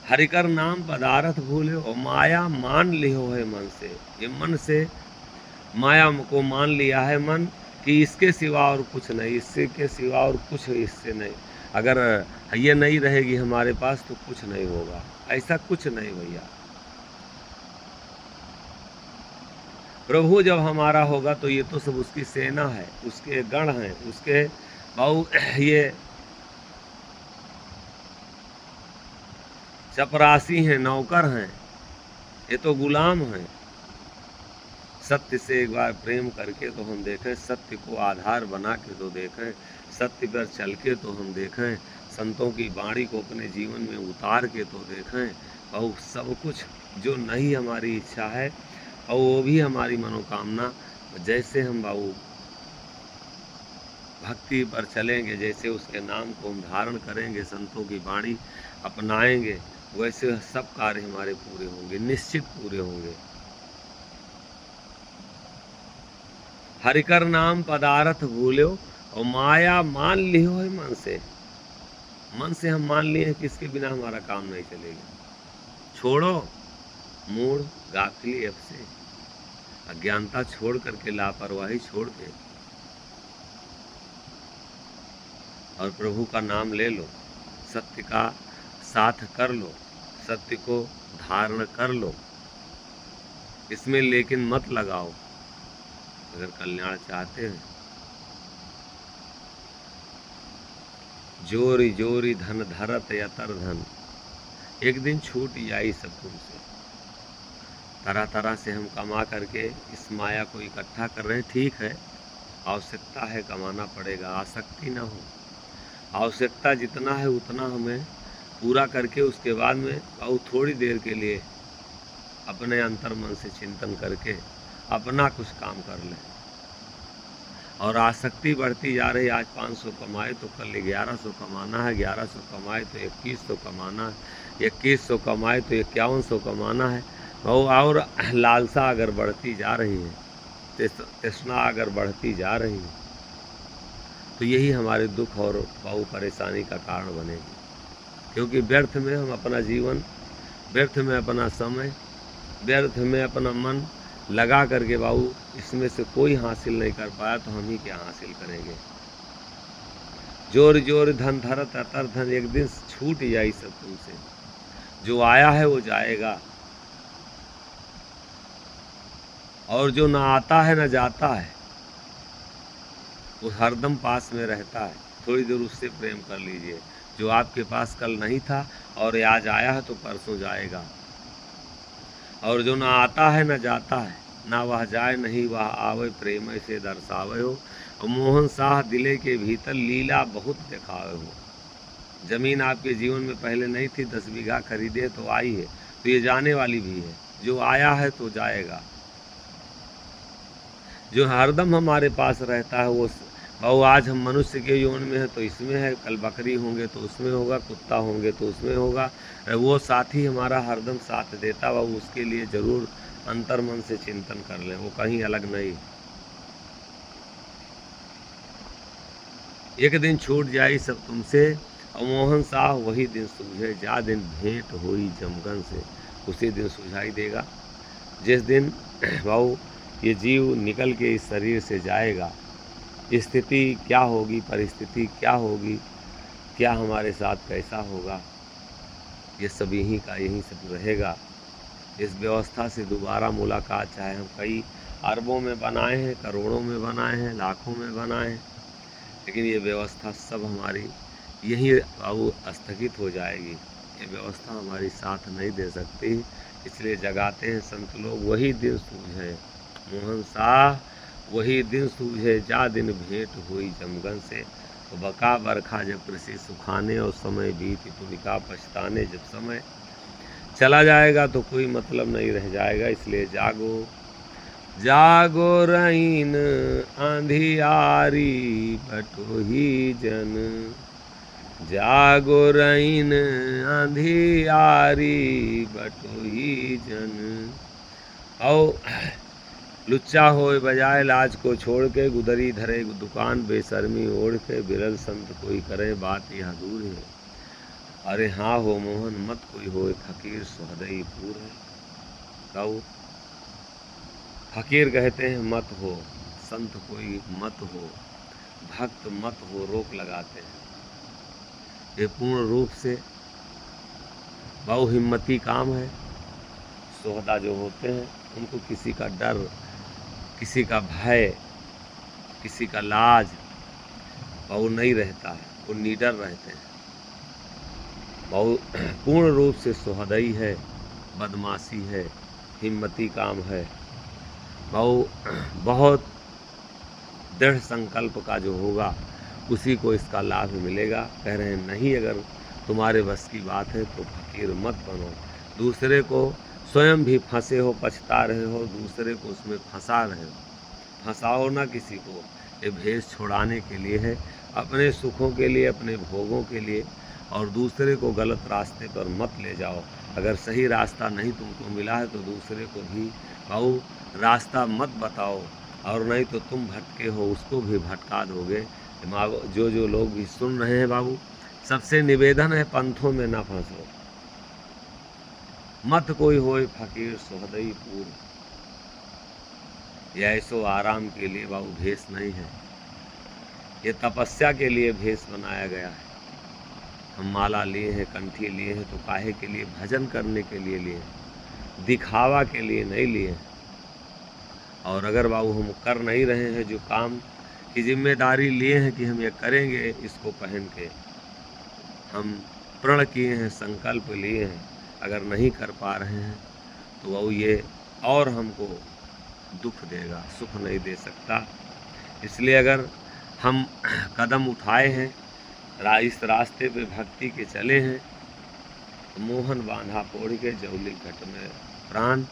हरिकर नाम पदार्थ भूले, और माया मान लियो है मन से। ये मन से माया को मान लिया है मन कि इसके सिवा और कुछ नहीं, इससे के सिवा और कुछ इससे नहीं। अगर ये नहीं रहेगी हमारे पास तो कुछ नहीं होगा। ऐसा कुछ नहीं भैया। प्रभु जब हमारा होगा तो ये तो सब उसकी सेना है, उसके गण हैं, उसके भाऊ ये चपरासी हैं, नौकर हैं, ये तो गुलाम हैं। सत्य से एक बार प्रेम करके तो हम देखें, सत्य को आधार बना के तो देखें, सत्य पर चल के तो हम देखें, संतों की वाणी को अपने जीवन में उतार के तो देखें। और सब कुछ जो नहीं हमारी इच्छा है और वो भी हमारी मनोकामना, जैसे हम बाबू भक्ति पर चलेंगे, जैसे उसके नाम को हम धारण करेंगे, संतों की वाणी अपनाएंगे, वैसे सब कार्य हमारे पूरे होंगे, निश्चित पूरे होंगे। हरिकर नाम पदार्थ भूलो और माया मान लियो है मन से। मन से हम मान लिए कि इसके बिना हमारा काम नहीं चलेगा। छोड़ो मूढ़ गाफिली अब से, अज्ञानता छोड़ करके, लापरवाही छोड़ के और प्रभु का नाम ले लो, सत्य का साथ कर लो, सत्य को धारण कर लो। इसमें लेकिन मत लगाओ अगर कल्याण चाहते हैं। जोरी जोरी धन धरत यतर धन, एक दिन छूट जाई सब तुमसे। तरह तरह से हम कमा करके इस माया को इकट्ठा कर रहे हैं, ठीक है, आवश्यकता है, कमाना पड़ेगा, आसक्ति ना हो। आवश्यकता जितना है उतना हमें पूरा करके उसके बाद में और थोड़ी देर के लिए अपने अंतर मन से चिंतन करके अपना कुछ काम कर लें। और आसक्ति बढ़ती जा रही, आज 500 कमाए तो कल 1100 कमाना है, 1100 कमाए तो 2100 कमाना है, 2100 कमाए तो 5100 कमाना है। और लालसा अगर बढ़ती जा रही है, तृष्णा अगर बढ़ती जा रही है, तो यही हमारे दुख और बहु परेशानी का कारण बनेगी। क्योंकि व्यर्थ में हम अपना जीवन, व्यर्थ में अपना समय, व्यर्थ में अपना मन लगा करके बाबू इसमें से कोई हासिल नहीं कर पाया तो हम ही क्या हासिल करेंगे। जोर जोर धन धरत अतर धन, एक दिन छूट जाई सब तुमसे। जो आया है वो जाएगा, और जो ना आता है ना जाता है वो हरदम पास में रहता है। थोड़ी देर उससे प्रेम कर लीजिए। जो आपके पास कल नहीं था और आज आया है तो परसों जाएगा। और जो ना आता है ना जाता है, ना वह जाए नहीं वह आवे, प्रेम से दर्शावे हो। और मोहन शाह दिले के भीतर लीला बहुत दिखावे हो। जमीन आपके जीवन में पहले नहीं थी, 10 बीघा खरीदे तो आई है, तो ये जाने वाली भी है। जो आया है तो जाएगा। जो हरदम हमारे पास रहता है वो आज हम मनुष्य के यौन में है तो इसमें है, कल बकरी होंगे तो उसमें होगा, कुत्ता होंगे तो उसमें होगा। वो साथी हमारा हरदम साथ देता वो उसके लिए ज़रूर अंतर मन से चिंतन कर लें, वो कहीं अलग नहीं। एक दिन छूट जाई सब तुमसे और मोहन शाह वही दिन सूझे, जा दिन भेंट हुई जमगन से। उसी दिन सुझाई देगा जिस दिन भाऊ ये जीव निकल के इस शरीर से जाएगा। स्थिति क्या होगी, परिस्थिति क्या होगी, क्या हमारे साथ कैसा होगा, ये सब यहीं सब रहेगा। इस व्यवस्था से दोबारा मुलाकात चाहे हम कई अरबों में बनाए हैं, करोड़ों में बनाए हैं, लाखों में बनाए हैं, लेकिन ये व्यवस्था सब हमारी यहीं अब स्थगित हो जाएगी। ये व्यवस्था हमारी साथ नहीं दे सकती, इसलिए जगाते हैं संत लोग, वही दिन सूझे मोहन शाह, वही दिन सूझे जा दिन भेंट हुई जमगन से। तो बका बरखा जब कृषि सुखाने और समय बीती तुनिका पछताने, जब समय चला जाएगा तो कोई मतलब नहीं रह जाएगा। इसलिए जागो जागो रहीन अंधियारी बटोही जन, जागो रहीन अंधियारी बटोही जन। और लुच्चा होए बजाय लाज को छोड़ के, गुदरी धरे दुकान बेशर्मी ओढ़ के, बिरल संत कोई करे बात यह दूर है। अरे हाँ हो मोहन मत कोई होए फकीर सुहदई पूर है। कहो फकीर कहते हैं मत हो, संत कोई मत हो, भक्त मत हो, रोक लगाते हैं। ये पूर्ण रूप से बहुहिम्मती काम है। सोहदा जो होते हैं उनको किसी का डर, किसी का भय, किसी का लाज बहु नहीं रहता है, वो निडर रहते हैं। बहु पूर्ण रूप से सोहदई है, बदमाशी है, हिम्मती काम है। बहुत दृढ़ संकल्प का जो होगा उसी को इसका लाभ मिलेगा। कह रहे हैं नहीं, अगर तुम्हारे बस की बात है तो फकीर मत बनो। दूसरे को स्वयं भी फंसे हो, पछता रहे हो, दूसरे को उसमें फंसा रहे हो, फंसाओ ना किसी को। ये भेष छुड़ाने के लिए है, अपने सुखों के लिए, अपने भोगों के लिए, और दूसरे को गलत रास्ते पर मत ले जाओ। अगर सही रास्ता नहीं तुमको मिला है तो दूसरे को भी भाऊ रास्ता मत बताओ, और नहीं तो तुम भटके हो उसको भी भटका दोगे। जो लोग भी सुन रहे हैं बाबू, सबसे निवेदन है पंथों में ना फंसो। मत कोई होए फकीर सोहदई पूर्ण, यह ऐसो आराम के लिए बाबू भेष नहीं है, ये तपस्या के लिए भेष बनाया गया है। हम माला लिए हैं, कंठी लिए हैं तो काहे के लिए? भजन करने के लिए लिए, दिखावा के लिए नहीं लिए। और अगर बाबू हम कर नहीं रहे हैं जो काम की जिम्मेदारी लिए हैं कि हम ये करेंगे, इसको पहन के हम प्रण किए हैं, संकल्प लिए हैं, अगर नहीं कर पा रहे हैं तो वो ये और हमको दुख देगा, सुख नहीं दे सकता। इसलिए अगर हम कदम उठाए हैं, इस रास्ते पे भक्ति के चले हैं, तो मोहन बांधा पोड़ के जौली घट में प्राण,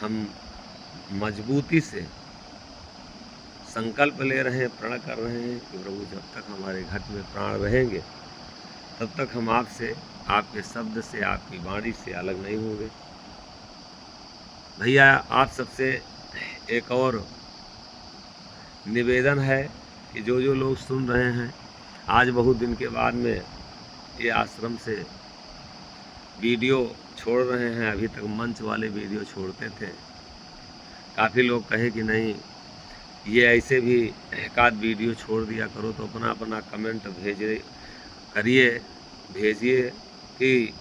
हम मजबूती से संकल्प ले रहे हैं, प्रण कर रहे हैं कि प्रभु जब तक हमारे घट में प्राण रहेंगे तब तक हम आपसे, आपके शब्द से, आपकी वाणी से अलग नहीं होंगे। भैया आप सबसे एक और निवेदन है कि जो लोग सुन रहे हैं, आज बहुत दिन के बाद में ये आश्रम से वीडियो छोड़ रहे हैं। अभी तक मंच वाले वीडियो छोड़ते थे, काफ़ी लोग कहे कि नहीं ये ऐसे भी एक आध वीडियो छोड़ दिया करो, तो अपना अपना कमेंट भेजिए कि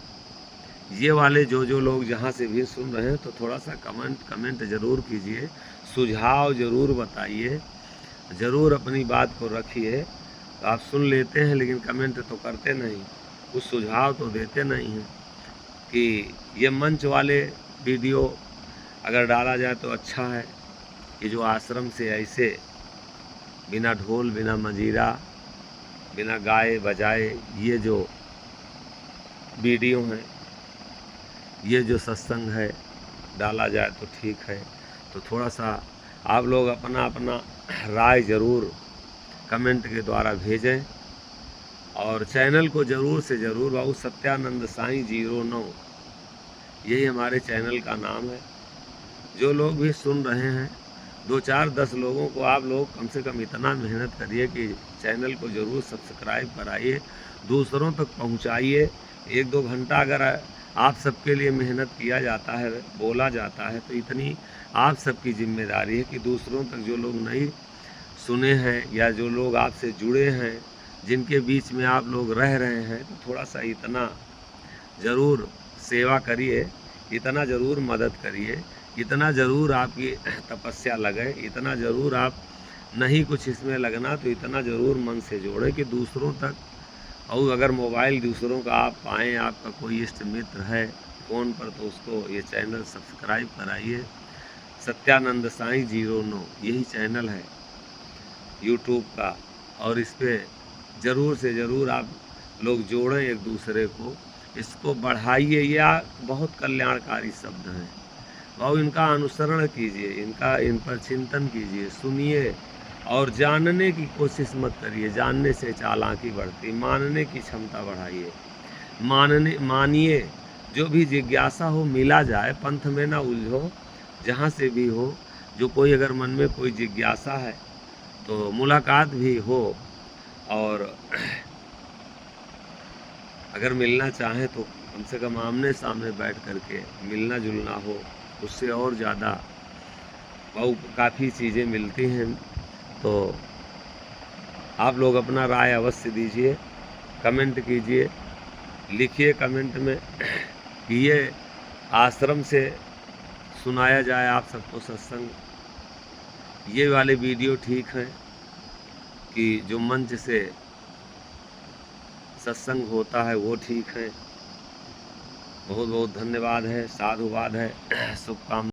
ये वाले जो लोग जहाँ से भी सुन रहे हैं तो थोड़ा सा कमेंट ज़रूर कीजिए, सुझाव ज़रूर बताइए, ज़रूर अपनी बात को रखिए। तो आप सुन लेते हैं लेकिन कमेंट तो करते नहीं, कुछ सुझाव तो देते नहीं हैं कि ये मंच वाले वीडियो अगर डाला जाए तो अच्छा है। कि जो आश्रम से ऐसे बिना ढोल, बिना मंजीरा, बिना गाए बजाए ये जो वीडियो हैं, ये जो सत्संग है डाला जाए तो ठीक है। तो थोड़ा सा आप लोग अपना अपना राय ज़रूर कमेंट के द्वारा भेजें, और चैनल को ज़रूर से ज़रूर, बाबू सत्यानंद साईं 09 यही हमारे चैनल का नाम है। जो लोग भी सुन रहे हैं, 2, 4, 10 लोगों को आप लोग कम से कम इतना मेहनत करिए कि चैनल को ज़रूर सब्सक्राइब कराइए, दूसरों तक पहुंचाइए। 1-2 घंटा अगर आप सबके लिए मेहनत किया जाता है, बोला जाता है, तो इतनी आप सबकी जिम्मेदारी है कि दूसरों तक जो लोग नहीं सुने हैं या जो लोग आपसे जुड़े हैं, जिनके बीच में आप लोग रह रहे हैं, तो थोड़ा सा इतना ज़रूर सेवा करिए, इतना ज़रूर मदद करिए, इतना ज़रूर आपकी तपस्या लगे, इतना ज़रूर आप नहीं कुछ इसमें लगना तो इतना ज़रूर मन से जोड़े कि दूसरों तक। और अगर मोबाइल दूसरों का आप पाएँ, आपका कोई इष्ट मित्र है फ़ोन पर, तो उसको ये चैनल सब्सक्राइब कराइए। सत्यानंद साईं 09 यही चैनल है यूट्यूब का, और इस पर ज़रूर से ज़रूर आप लोग जोड़ें एक दूसरे को, इसको बढ़ाइए। यह बहुत कल्याणकारी शब्द हैं, और इनका अनुसरण कीजिए, इन पर चिंतन कीजिए, सुनिए और जानने की कोशिश मत करिए। जानने से चालाकी बढ़ती, मानने की क्षमता बढ़ाइए। मानिए, जो भी जिज्ञासा हो मिला जाए, पंथ में ना उलझो, जहाँ से भी हो। जो कोई अगर मन में कोई जिज्ञासा है तो मुलाकात भी हो, और अगर मिलना चाहें तो कम से कम आमने सामने बैठ करके मिलना जुलना हो, उससे और ज़्यादा काफ़ी चीज़ें मिलती हैं। तो आप लोग अपना राय अवश्य दीजिए, कमेंट कीजिए, लिखिए कमेंट में कि ये आश्रम से सुनाया जाए आप सबको सत्संग, ये वाली वीडियो ठीक है कि जो मंच से सत्संग होता है वो ठीक है। बहुत बहुत धन्यवाद है, साधुवाद है, शुभकामनाएं।